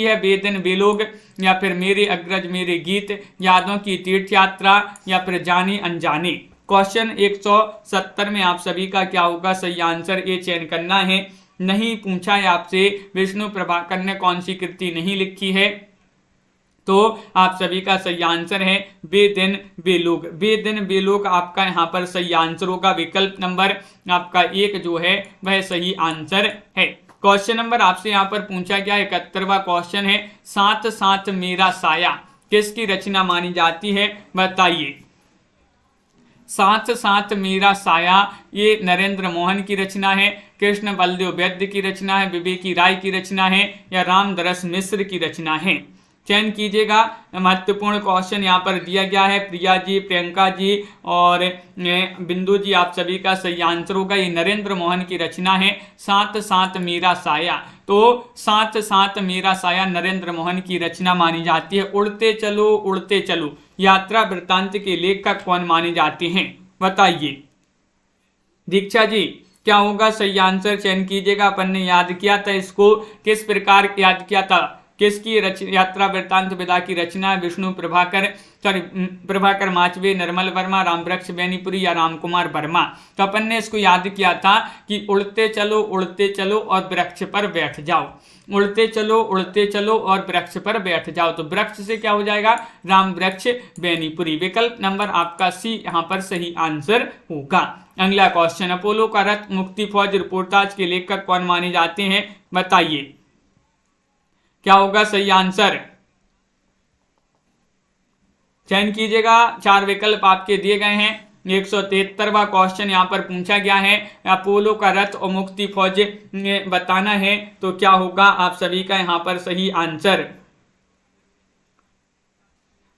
है? वेदन वेलोग या फिर मेरे अग्रज मेरे गीत, यादों की तीर्थ यात्रा या फिर जाने अनजाने। क्वेश्चन 170 में आप सभी का क्या होगा सही आंसर, ये चयन करना है। नहीं पूछा है आपसे विष्णु प्रभाकर ने कौन सी कृति नहीं लिखी है, तो आप सभी का सही आंसर है वे दिन वे लोग। वे दिन वे लोग आपका यहाँ पर सही आंसर होगा। विकल्प नंबर आपका 1 जो है वह सही आंसर है। क्वेश्चन नंबर आपसे यहाँ पर पूछा गया 71वां क्वेश्चन है, साथ साथ मेरा साया किसकी रचना मानी जाती है? बताइए। साथ साथ मेरा साया ये नरेंद्र मोहन की रचना है, कृष्ण बलदेव वैद्य की रचना है, विवेकी राय की रचना है या रामदरस मिश्र की रचना है? चयन कीजिएगा। महत्वपूर्ण क्वेश्चन यहाँ पर दिया गया है। प्रिया जी, प्रियंका जी और बिंदु जी, आप सभी का सही आंसर होगा। ये नरेंद्र मोहन की रचना है साथ साथ मेरा साया। तो साथ साथ मेरा साया नरेंद्र मोहन की रचना मानी जाती है। उड़ते चलो यात्रा वृत्तांत के लेखक कौन माने जाते हैं? बताइए। दीक्षा जी क्या होगा सही आंसर? चयन कीजिएगा। अपन ने याद किया था इसको, किस प्रकार याद किया था? किसकी यात्रा वृत्तांत विदा की रचना है? विष्णु प्रभाकर माचवे, निर्मल वर्मा, रामवृक्ष बेनीपुरी या रामकुमार वर्मा। तो अपन ने इसको याद किया था कि उड़ते चलो और वृक्ष पर बैठ जाओ। उड़ते चलो और वृक्ष पर बैठ जाओ। तो वृक्ष से क्या हो जाएगा? रामवृक्ष बेनीपुरी। विकल्प नंबर आपका सी यहाँ पर सही आंसर होगा। अगला क्वेश्चन, अपोलो का रथ मुक्ति फौज रिपोर्टाज के लेखक कौन माने जाते हैं? बताइए। क्या होगा सही आंसर? चयन कीजिएगा। 4 विकल्प आपके दिए गए हैं। 173वां क्वेश्चन यहाँ पर पूछा गया है, अपोलो का रथ और मुक्ति फौज बताना है, तो क्या होगा आप सभी का यहाँ पर सही आंसर?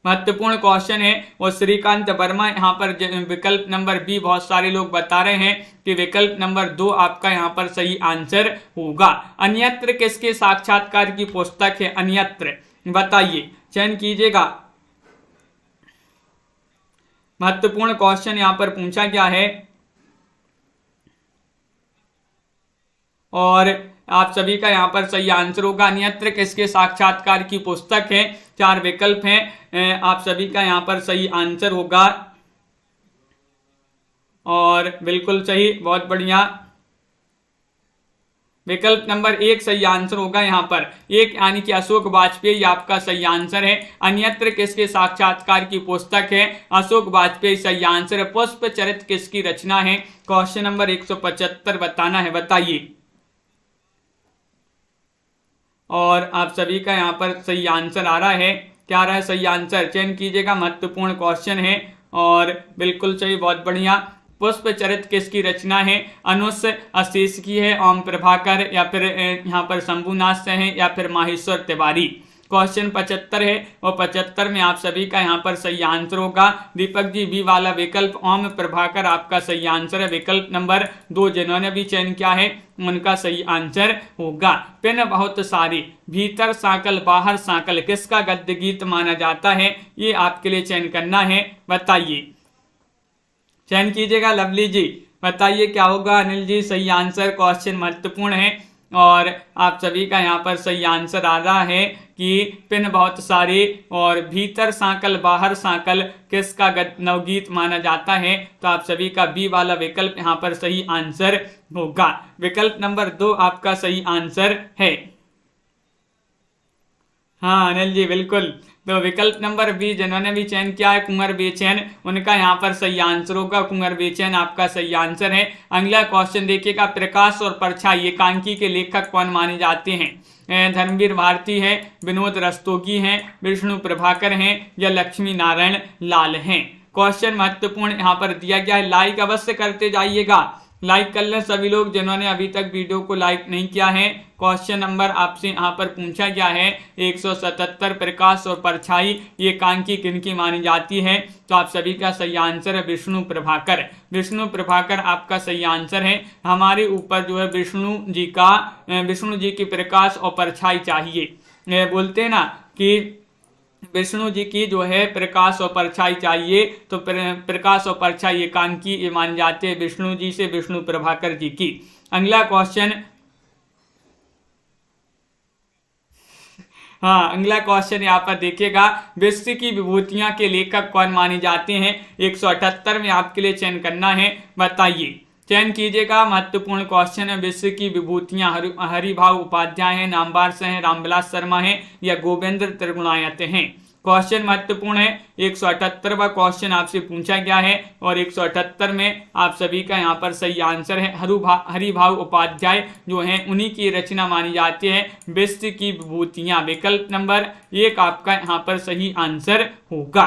महत्वपूर्ण क्वेश्चन है और श्रीकांत वर्मा यहाँ पर विकल्प नंबर बी बहुत सारे लोग बता रहे हैं कि विकल्प नंबर 2 आपका यहाँ पर सही आंसर होगा। अन्यत्र किसके साक्षात्कार की पुस्तक है? अन्यत्र बताइए। चयन कीजिएगा। महत्वपूर्ण क्वेश्चन यहाँ पर पूछा गया है और आप सभी का यहाँ पर सही आंसर होगा। अन्यत्र किसके साक्षात्कार की पुस्तक है? 4 विकल्प हैं, आप सभी का यहाँ पर सही आंसर होगा और बिल्कुल सही, बहुत बढ़िया। विकल्प नंबर 1 सही आंसर होगा। यहाँ पर 1 यानी कि अशोक वाजपेयी आपका सही आंसर है। अन्यत्र किसके साक्षात्कार की पुस्तक है? अशोक वाजपेयी सही आंसर है। पुष्प चरित किसकी रचना है? क्वेश्चन नंबर 175 बताना है, बताइए। और आप सभी का यहाँ पर सही आंसर आ रहा है। क्या आ रहा है सही आंसर? चयन कीजिएगा। महत्वपूर्ण क्वेश्चन है और बिल्कुल सही, बहुत बढ़िया। पुष्प चरित किसकी रचना है? अनुस आशीष की है, ओम प्रभाकर या फिर यहाँ पर शंभुनाथ से है या फिर माहेश्वर तिवारी। क्वेश्चन 75 है और 75 में आप सभी का यहाँ पर सही आंसर होगा। दीपक जी बी वाला विकल्प ओम प्रभाकर आपका सही आंसर है। विकल्प नंबर 2 जिन्होंने भी चयन किया है उनका सही आंसर होगा। पिन बहुत सारी, भीतर सांकल बाहर सांकल किसका गद्य गीत माना जाता है? ये आपके लिए चयन करना है, बताइए। चयन कीजिएगा। लवली जी बताइए क्या होगा। अनिल जी सही आंसर। क्वेश्चन महत्वपूर्ण है और आप सभी का यहाँ पर सही आंसर आ रहा है कि पिन बहुत सारे और भीतर सांकल बाहर सांकल किसका नवगीत माना जाता है। तो आप सभी का बी वाला विकल्प यहाँ पर सही आंसर होगा। विकल्प नंबर 2 आपका सही आंसर है। हाँ अनिल जी बिल्कुल। तो विकल्प नंबर बी जिन्होंने भी चयन किया है कुंवर बेचैन, उनका यहाँ पर सही आंसर होगा। कुंवर बेचैन आपका सही आंसर है। अगला क्वेश्चन देखिएगा, प्रकाश और परछाई एकांकी के लेखक कौन माने जाते हैं। धर्मवीर भारती है, विनोद रस्तोगी हैं, विष्णु प्रभाकर हैं या लक्ष्मी नारायण लाल हैं। क्वेश्चन महत्वपूर्ण यहाँ पर दिया गया है। लाइक अवश्य करते जाइएगा, लाइक कर लें सभी लोग जिन्होंने अभी तक वीडियो को लाइक नहीं किया है। क्वेश्चन नंबर आपसे यहाँ पर पूछा गया है 177, प्रकाश और परछाई एकांकी किनकी मानी जाती है। तो आप सभी का सही आंसर है विष्णु प्रभाकर। विष्णु प्रभाकर आपका सही आंसर है। हमारे ऊपर जो है विष्णु जी की प्रकाश और परछाई चाहिए। बोलते हैं ना कि विष्णु जी की जो है प्रकाश और परछाई चाहिए, तो प्रकाश और परछाई एकांकी माने जाते हैं विष्णु जी से, विष्णु प्रभाकर जी की। अगला क्वेश्चन, हाँ अगला क्वेश्चन यहाँ पर देखिएगा, विश्व की विभूतियां के लेखक कौन माने जाते हैं। 178 में आपके लिए चयन करना है, बताइए। चयन कीजिएगा, महत्वपूर्ण क्वेश्चन है। विश्व की विभूतियां हरिभाव उपाध्याय हैं, नामवार से हैं, रामविलास शर्मा हैं या गोविंद त्रिगुणायत हैं। क्वेश्चन महत्वपूर्ण है। 178वां क्वेश्चन आपसे पूछा गया है और 178 में आप सभी का यहाँ पर सही आंसर है हरिभाव उपाध्याय जो हैं उन्हीं की रचना मानी जाती है विश्व की विभूतियां। विकल्प नंबर 1 आपका यहाँ पर सही आंसर होगा।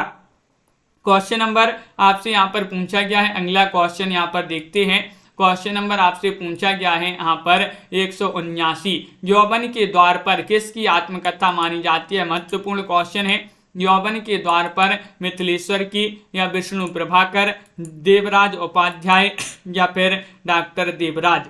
क्वेश्चन नंबर आपसे यहाँ पर पूछा गया है, अगला क्वेश्चन यहाँ पर देखते हैं। क्वेश्चन नंबर आपसे पूछा गया है यहाँ पर 179, यौवन के द्वार पर किसकी आत्मकथा मानी जाती है। महत्वपूर्ण क्वेश्चन है। यौवन के द्वार पर मिथिलेश्वर की या विष्णु प्रभाकर, देवराज उपाध्याय या फिर डॉक्टर देवराज।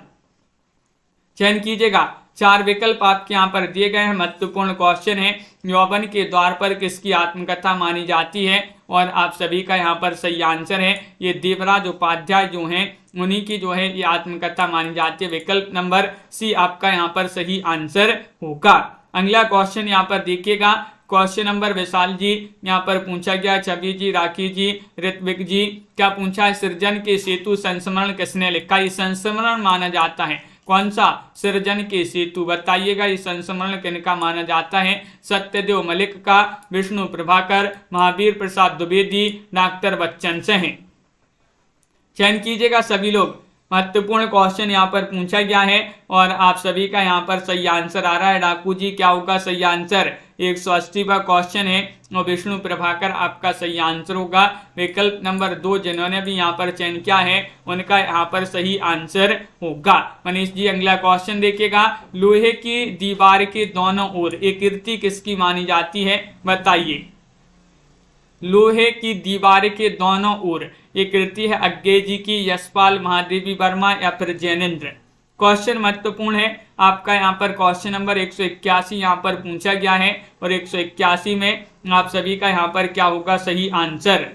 चयन कीजिएगा, 4 विकल्प आपके यहाँ पर दिए गए हैं। महत्वपूर्ण क्वेश्चन है, यौवन के द्वार पर किसकी आत्मकथा मानी जाती है और आप सभी का यहाँ पर सही आंसर है ये देवराज उपाध्याय जो हैं उन्हीं की जो है ये आत्मकथा मानी जाती है। विकल्प नंबर सी आपका यहाँ पर सही आंसर होगा। अगला क्वेश्चन यहाँ पर देखिएगा, क्वेश्चन नंबर विशाल जी यहाँ पर पूछा गया, छवि जी, राखी जी, ऋत्विक जी, क्या पूछा है, सृजन के सेतु संस्मरण किसने लिखा। ये संस्मरण माना जाता है कौन सा, सृजन के सेतु। बताइएगा ये संस्मरण किनका माना जाता है। सत्यदेव मलिक का, विष्णु प्रभाकर, महावीर प्रसाद द्विवेदी, डॉक्टर बच्चन से हैं। चयन कीजिएगा सभी लोग। महत्वपूर्ण क्वेश्चन यहाँ पर पूछा गया है और आप सभी का यहाँ पर सही आंसर आ रहा है। डाकू जी क्या होगा सही आंसर। 180वां क्वेश्चन है और विष्णु प्रभाकर आपका सही आंसर होगा। विकल्प नंबर 2 जिन्होंने भी यहाँ पर चयन किया है उनका यहाँ पर सही आंसर होगा। मनीष जी अगला क्वेश्चन देखिएगा, लोहे की दीवार के दोनों ओर एक कृति किसकी मानी जाती है। बताइए। लोहे की दीवार के दोनों ओर ये कृति है अज्ञे जी की, यशपाल, महादेवी वर्मा या फिर जैनेन्द्र। क्वेश्चन महत्वपूर्ण है आपका यहाँ पर। क्वेश्चन नंबर 181 यहाँ पर पूछा गया है और 181 में आप सभी का यहाँ पर क्या होगा सही आंसर,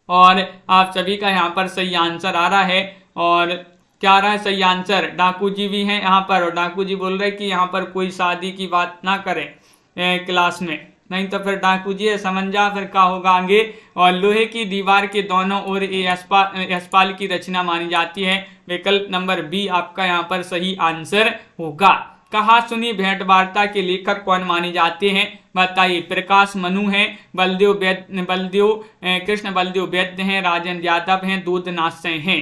और आप सभी का यहाँ पर सही आंसर आ रहा है। और क्या आ रहा है सही आंसर, डाकू जी भी हैं यहाँ पर और डाकू जी बोल रहे हैं कि यहाँ पर कोई शादी की बात ना करें क्लास में, नहीं तो फिर डाकू जी समझ जा फिर क्या होगा आगे। और लोहे की दीवार के दोनों ओर यशपाल की रचना मानी जाती है। विकल्प नंबर बी आपका यहाँ पर सही आंसर होगा। कहा सुनी भेंट वार्ता के लेखक कौन माने जाते हैं। बताइए। प्रकाश मनु हैं, कृष्ण बलदेव वैद्य हैं, राजेंद्र यादव हैं, दूधनाथ सिंह हैं।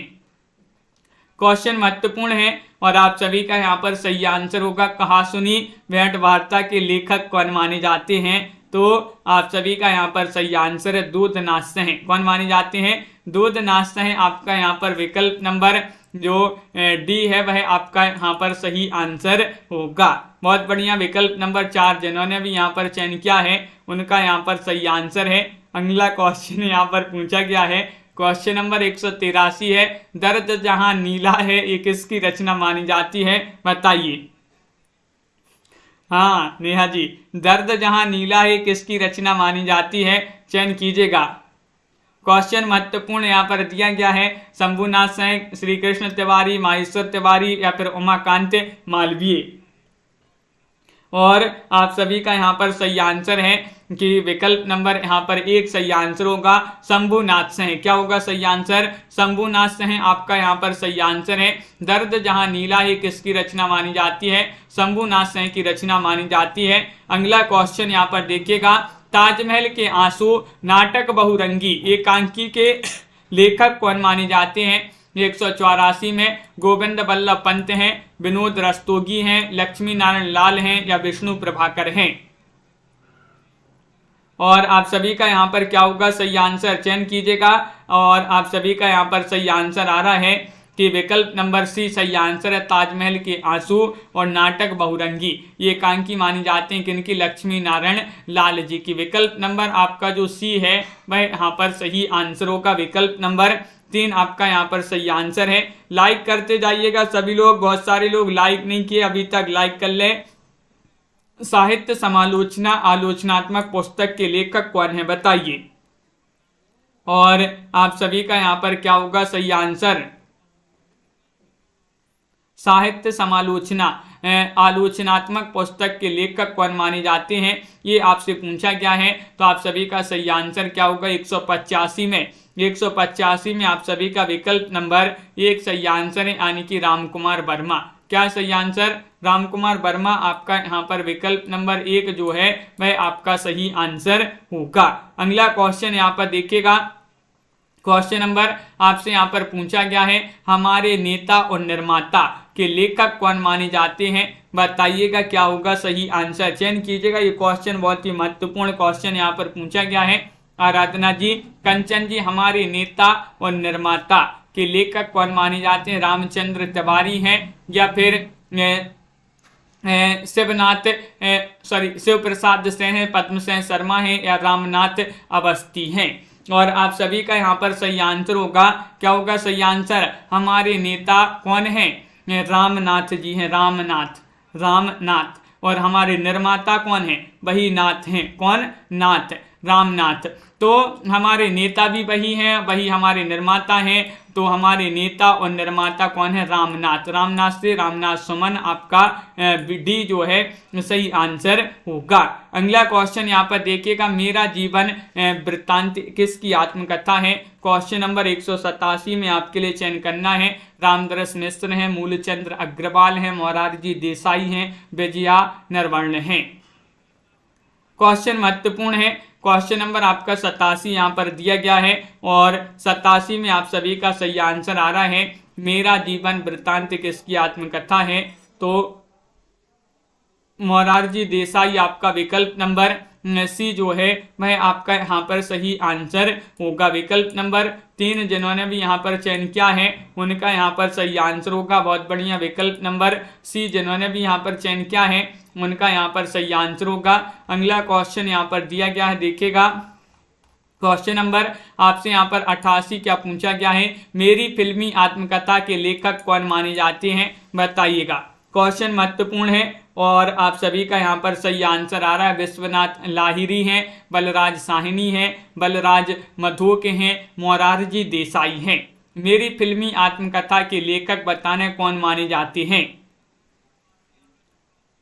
क्वेश्चन महत्वपूर्ण है और आप सभी का यहाँ पर सही आंसर होगा। कहा सुनी भेंट वार्ता के लेखक कौन माने जाते हैं, तो आप सभी का यहाँ पर सही आंसर है दूधनाथ सिंह। कौन माने जाते हैं, दूधनाथ सिंह। आपका यहाँ पर विकल्प नंबर जो डी है वह आपका यहाँ पर सही आंसर होगा। बहुत बढ़िया। विकल्प नंबर 4 जिन्होंने भी यहाँ पर चयन किया है उनका यहाँ पर सही आंसर है। अगला क्वेश्चन यहाँ पर पूछा गया है, क्वेश्चन नंबर 183 है, दर्द जहां नीला है ये किसकी रचना मानी जाती है। बताइए। हाँ नेहा जी, दर्द जहां नीला है किसकी रचना मानी जाती है। चयन कीजिएगा। क्वेश्चन महत्वपूर्ण यहाँ पर दिया गया है, शंभुनाथ सेन, श्री कृष्ण तिवारी, माहेश्वर तिवारी या फिर उमाकांत मालवीय। और आप सभी का यहाँ पर सही आंसर है कि विकल्प नंबर यहाँ पर 1 सही आंसर होगा, शंभुनाथ सेन। क्या होगा सही आंसर? शंभुनाथ सेन आपका यहाँ पर सही आंसर है। दर्द जहाँ नीला है किसकी रचना मानी जाती है? शंभुनाथ सेन की रचना मानी जाती है। अगला क्वेश्चन यहाँ पर देखिएगा, ताजमहल के आंसू नाटक बहुरंगी एकांकी के लेखक कौन माने जाते हैं? 184 में गोविंद बल्लभ पंत हैं, विनोद रस्तोगी हैं, लक्ष्मी नारायण लाल हैं या विष्णु प्रभाकर हैं। और आप सभी का यहाँ पर क्या होगा सही आंसर? चयन कीजिएगा। और आप सभी का यहाँ पर सही आंसर आ रहा है कि विकल्प नंबर सी सही आंसर है, ताजमहल के आंसू और नाटक बहुरंगी ये एकांकी मानी जाते हैं किनकी? लक्ष्मी नारायण लाल जी की। विकल्प नंबर आपका जो सी है वह यहाँ पर सही आंसर होगा। विकल्प नंबर 3 आपका यहाँ पर सही आंसर है। लाइक करते जाइएगा सभी लोग, बहुत सारे लोग लाइक नहीं किए अभी तक, लाइक कर लें। साहित्य समालोचना आलोचनात्मक पुस्तक के लेखक कौन है बताइए। और आप सभी का यहाँ पर क्या होगा सही आंसर? साहित्य समालोचना आलोचनात्मक पुस्तक के लेखक कौन माने जाते हैं, ये आपसे पूछा गया है। तो आप सभी का सही आंसर क्या होगा? 185 में आप सभी का विकल्प नंबर 1 सही आंसर है, यानी कि रामकुमार वर्मा। क्या सही आंसर? रामकुमार वर्मा आपका यहाँ पर विकल्प नंबर 1 जो है वह आपका सही आंसर होगा। अगला क्वेश्चन यहाँ पर देखिएगा, क्वेश्चन नंबर आपसे यहाँ पर पूछा गया है, हमारे नेता और निर्माता के लेखक कौन माने जाते हैं बताइएगा। क्या होगा सही आंसर? चयन कीजिएगा। ये क्वेश्चन बहुत ही महत्वपूर्ण क्वेश्चन यहाँ पर पूछा गया है। आराधना जी, कंचन जी, हमारे नेता और निर्माता के लेखक कौन माने जाते हैं? रामचंद्र तिवारी हैं या फिर शिव प्रसाद सेन है, पद्मसेन शर्मा है या रामनाथ अवस्थी हैं। और आप सभी का यहाँ पर सही आंसर होगा, क्या होगा सही आंसर? हमारे नेता कौन है? रामनाथ जी हैं, रामनाथ। और हमारे निर्माता कौन है? वही नाथ हैं। कौन? नाथ, रामनाथ। तो हमारे नेता भी वही हैं, वही हमारे निर्माता हैं। तो हमारे नेता और निर्माता कौन है? रामनाथ। रामनाथ से रामनाथ सुमन आपका डी जो है सही आंसर होगा। अगला क्वेश्चन यहाँ पर देखिएगा, मेरा जीवन वृत्तांत किसकी आत्मकथा है? क्वेश्चन नंबर 187 में आपके लिए चयन करना है। रामदरस मिश्र हैं, मूलचंद्र अग्रवाल हैं, मोरारजी देसाई हैं, विजया नरवर्ण हैं। क्वेश्चन महत्वपूर्ण है। क्वेश्चन नंबर आपका 87 यहाँ पर दिया गया है और 87 में आप सभी का सही आंसर आ रहा है, मेरा जीवन वृत्तांत किसकी आत्मकथा है? तो मोरारजी देसाई आपका विकल्प नंबर सी जो है वह आपका यहाँ पर सही आंसर होगा। विकल्प नंबर 3 जिन्होंने भी यहाँ पर चयन किया है उनका यहाँ पर सही आंसर होगा। बहुत बढ़िया। विकल्प नंबर सी जिन्होंने भी यहाँ पर चयन किया है उनका यहाँ पर सही आंसर होगा। अगला क्वेश्चन यहाँ पर दिया गया है, देखिएगा। क्वेश्चन नंबर आपसे यहाँ पर 88 क्या पूछा गया है, मेरी फिल्मी आत्मकथा के लेखक कौन माने जाते हैं बताइएगा। क्वेश्चन महत्वपूर्ण है और आप सभी का यहाँ पर सही आंसर आ रहा है। विश्वनाथ लाहिरी हैं, बलराज साहनी हैं, बलराज मधोक हैं, मोरारजी देसाई हैं। मेरी फिल्मी आत्मकथा के लेखक बताने कौन माने जाते हैं।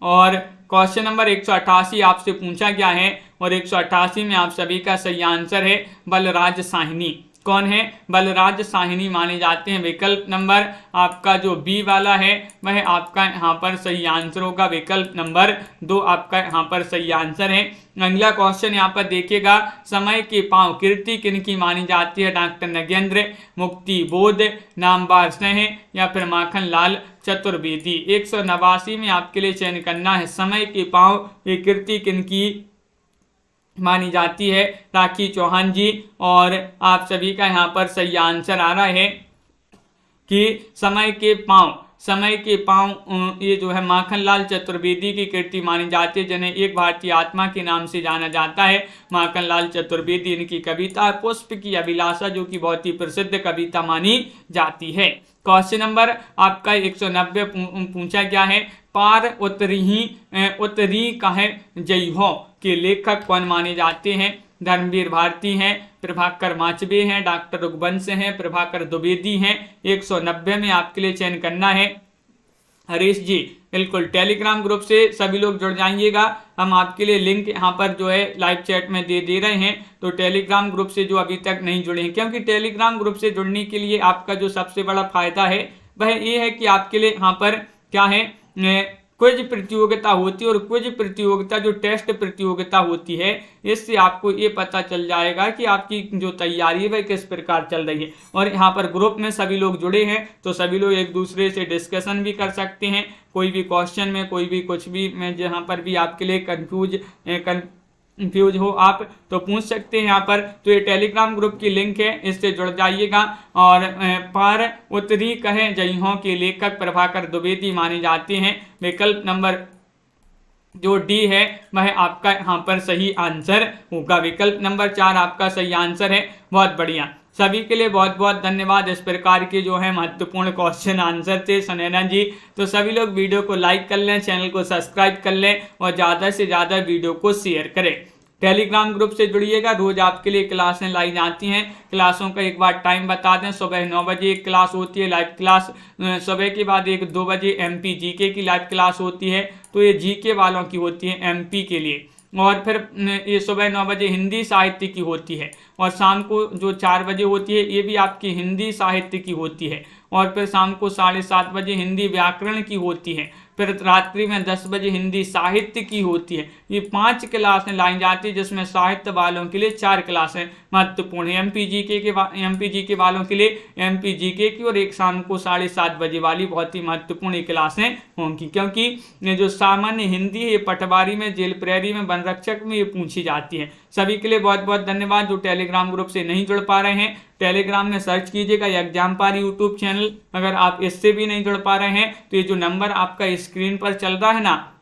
और क्वेश्चन नंबर 188 आपसे पूछा गया है और 188 में आप सभी का सही आंसर है बलराज साहनी। कौन है? बलराज साहनी माने जाते हैं। विकल्प नंबर आपका जो बी वाला है वह आपका यहाँ पर सही आंसर होगा। विकल्प नंबर 2 आपका यहाँ पर सही आंसर है। अगला क्वेश्चन यहाँ पर देखिएगा, समय के पांव कीर्ति किनकी मानी जाती है? डॉक्टर नगेंद्र, मुक्ति बोध, नामवर स्नेह या फिर माखन लाल चतुर्वेदी। 189 में आपके लिए चयन करना है, समय के पांव ये कीर्ति किनकी मानी जाती है? राखी चौहान जी। और आप सभी का यहाँ पर सही आंसर आ रहा है कि समय के पांव ये जो है माखन लाल चतुर्वेदी की कीर्ति मानी जाती है, जिन्हें एक भारतीय आत्मा के नाम से जाना जाता है। माखन लाल चतुर्वेदी इनकी कविता पुष्प की अभिलाषा जो कि बहुत ही प्रसिद्ध कविता मानी जाती है। क्वेश्चन नंबर आपका 190 पूछा गया है, पार उतरी कहे जई हो के लेखक कौन माने जाते हैं? धर्मवीर भारती हैं, प्रभाकर माचबे हैं, डॉक्टर रघुवंश हैं, प्रभाकर द्विवेदी हैं। 190 में आपके लिए चयन करना है। हरीश जी बिल्कुल टेलीग्राम ग्रुप से सभी लोग जुड़ जाइएगा। हम आपके लिए लिंक यहाँ पर जो है लाइव चैट में दे रहे हैं, तो टेलीग्राम ग्रुप से जो अभी तक नहीं जुड़े हैं, क्योंकि टेलीग्राम ग्रुप से जुड़ने के लिए आपका जो सबसे बड़ा फायदा है वह ये है कि आपके लिए यहाँ पर क्या है, क्विज प्रतियोगिता होती है, और क्विज प्रतियोगिता जो टेस्ट प्रतियोगिता होती है, इससे आपको ये पता चल जाएगा कि आपकी जो तैयारी है वह किस प्रकार चल रही है। और यहाँ पर ग्रुप में सभी लोग जुड़े हैं, तो सभी लोग एक दूसरे से डिस्कशन भी कर सकते हैं। कोई भी क्वेश्चन में, कोई भी कुछ भी में जहाँ पर भी आपके लिए कंफ्यूज हो आप तो पूछ सकते हैं यहाँ पर। तो ये टेलीग्राम ग्रुप की लिंक है, इससे जुड़ जाइएगा। और पर उत्तरी कहे जइहों के लेखक प्रभाकर द्विवेदी माने जाते हैं। विकल्प नंबर जो डी है वह आपका यहाँ पर सही आंसर होगा। विकल्प नंबर 4 आपका सही आंसर है। बहुत बढ़िया, सभी के लिए बहुत बहुत धन्यवाद। इस प्रकार के जो है महत्वपूर्ण क्वेश्चन आंसर थे सुनैना जी। तो सभी लोग वीडियो को लाइक कर लें, चैनल को सब्सक्राइब कर लें और ज़्यादा से ज़्यादा वीडियो को शेयर करें। टेलीग्राम ग्रुप से जुड़िएगा, रोज आपके लिए क्लासें लाई जाती हैं। क्लासों का एक बार टाइम बता दें, सुबह 9 बजे एक क्लास होती है लाइव क्लास, सुबह के बाद 1-2 बजे MP GK की लाइव क्लास होती है, तो ये GK वालों की होती है MP के लिए। और फिर ये सुबह 9 बजे हिंदी साहित्य की होती है, और शाम को जो 4 बजे होती है ये भी आपकी हिंदी साहित्य की होती है। और फिर शाम को 7:30 बजे हिंदी व्याकरण की होती है। फिर रात्रि में 10 बजे हिंदी साहित्य की होती है। ये 5 क्लासें लाई जाती है, जिसमें साहित्य वालों के लिए 4 क्लासें महत्वपूर्ण है। MP GK वालों के लिए MP GK की, और एक शाम को 7:30 बजे वाली बहुत ही महत्वपूर्ण क्लासें होंगी, क्योंकि ये जो सामान्य हिंदी है ये पटवारी में, जेल प्रहरी में, वन रक्षक में ये पूछी जाती है। सभी के लिए बहुत बहुत धन्यवाद। जो टेलीग्राम ग्रुप से नहीं जुड़ पा रहे हैं, टेलीग्राम में सर्च कीजिएगा एग्जामपार यूट्यूब चैनल। अगर आप इससे भी नहीं जुड़ पा रहे हैं तो ये जो नंबर आपका स्क्रीन पर चल रहा है ना,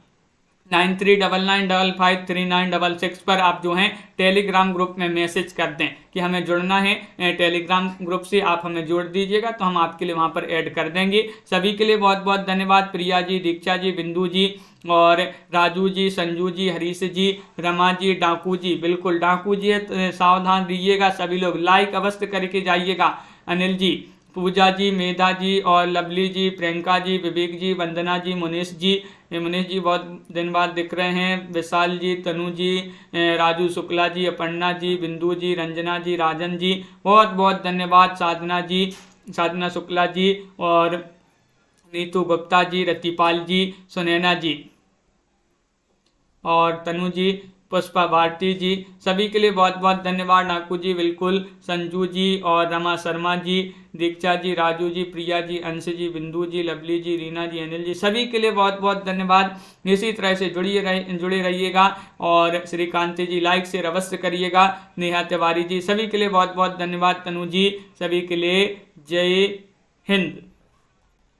9399553966 पर आप जो हैं टेलीग्राम ग्रुप में मैसेज कर दें कि हमें जुड़ना है टेलीग्राम ग्रुप से, आप हमें जोड़ दीजिएगा तो हम आपके लिए वहां पर ऐड कर देंगे। सभी के लिए बहुत बहुत धन्यवाद। प्रिया जी, दीक्षा जी, बिंदु जी और राजू जी, संजू जी, हरीश जी, रमा जी, डाकू जी, बिल्कुल डाकू जी है तो सावधान रहिएगा। सभी लोग लाइक अवश्य करके जाइएगा। अनिल जी, पूजा जी, मेधा जी और लवली जी, प्रियंका जी, विवेक जी, वंदना जी, मुनीष जी बहुत दिन बाद दिख रहे हैं। विशाल जी, तनु जी, राजू शुक्ला जी, अपर्णा जी, बिंदु जी, रंजना जी, राजन जी, बहुत बहुत धन्यवाद। साधना जी, साधना शुक्ला जी और नीतू गुप्ता जी, रतिपाल जी, सुनैना जी और तनु जी, पुष्पा भारती जी, सभी के लिए बहुत बहुत धन्यवाद। नाकू जी, बिल्कुल, संजू जी और रमा शर्मा जी, दीक्षा जी, राजू जी, प्रिया जी, अंश जी, बिंदु जी, लवली जी, रीना जी, अनिल जी, सभी के लिए बहुत बहुत धन्यवाद। इसी तरह से जुड़े रहिएगा। और श्रीकांत जी लाइक शेयर अवश्य करिएगा। नेहा तिवारी जी, सभी के लिए बहुत बहुत धन्यवाद। तनु जी, सभी के लिए जय हिंद।